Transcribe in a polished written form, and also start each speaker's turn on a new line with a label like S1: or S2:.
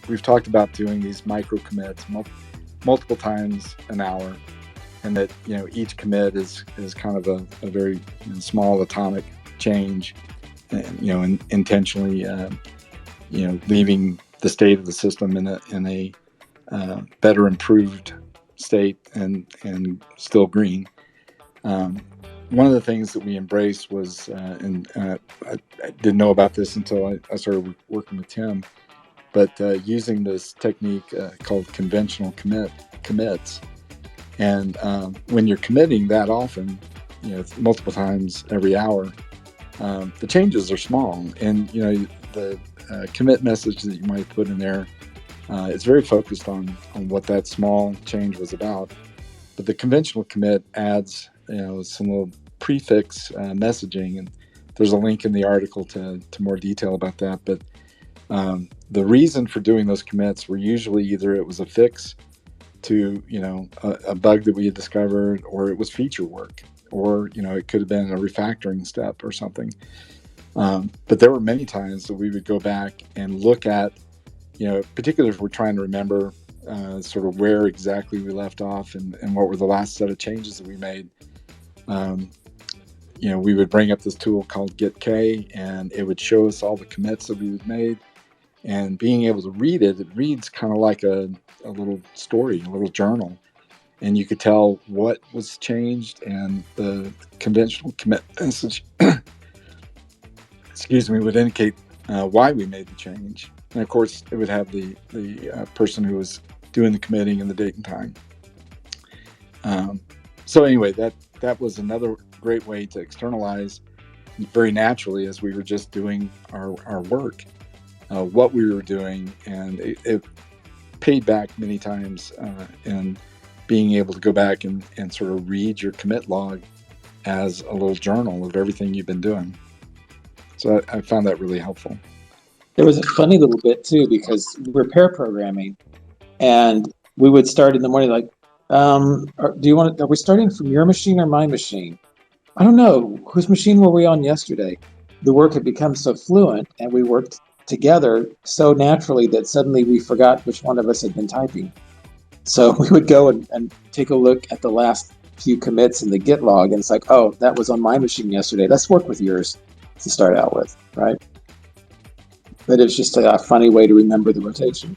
S1: we've talked about doing these micro commits multiple times an hour, and that each commit is kind of a very small atomic change, and intentionally leaving the state of the system in a better improved state and still green. One of the things that we embraced was, and I didn't know about this until I started working with Tim, but using this technique called conventional commits. And when you're committing that often, multiple times every hour, the changes are small. And, the commit message that you might put in there is very focused on what that small change was about. But the conventional commit adds, some little prefix messaging. And there's a link in the article to more detail about that. But the reason for doing those commits were usually either it was a fix to a bug that we had discovered, or it was feature work, or it could have been a refactoring step or something. But there were many times that we would go back and look at, particularly if we're trying to remember sort of where exactly we left off and what were the last set of changes that we made. We would bring up this tool called GitK, and it would show us all the commits that we had made. And being able to read it reads kind of like a little story, a little journal. And you could tell what was changed, and the conventional commit message would indicate why we made the change. And of course, it would have the person who was doing the committing and the date and time. So anyway, that was another great way to externalize very naturally as we were just doing our work. What we were doing, and it paid back many times, and being able to go back and sort of read your commit log as a little journal of everything you've been doing. So I found that really helpful.
S2: There was a funny little bit too, because we're pair programming, and we would start in the morning like, are we starting from your machine or my machine? I don't know. Whose machine were we on yesterday? The work had become so fluent, and we worked together so naturally that suddenly we forgot which one of us had been typing. So we would go and take a look at the last few commits in the Git log, and it's like, oh, that was on my machine yesterday. Let's work with yours to start out with, right? But it's just a funny way to remember the rotation.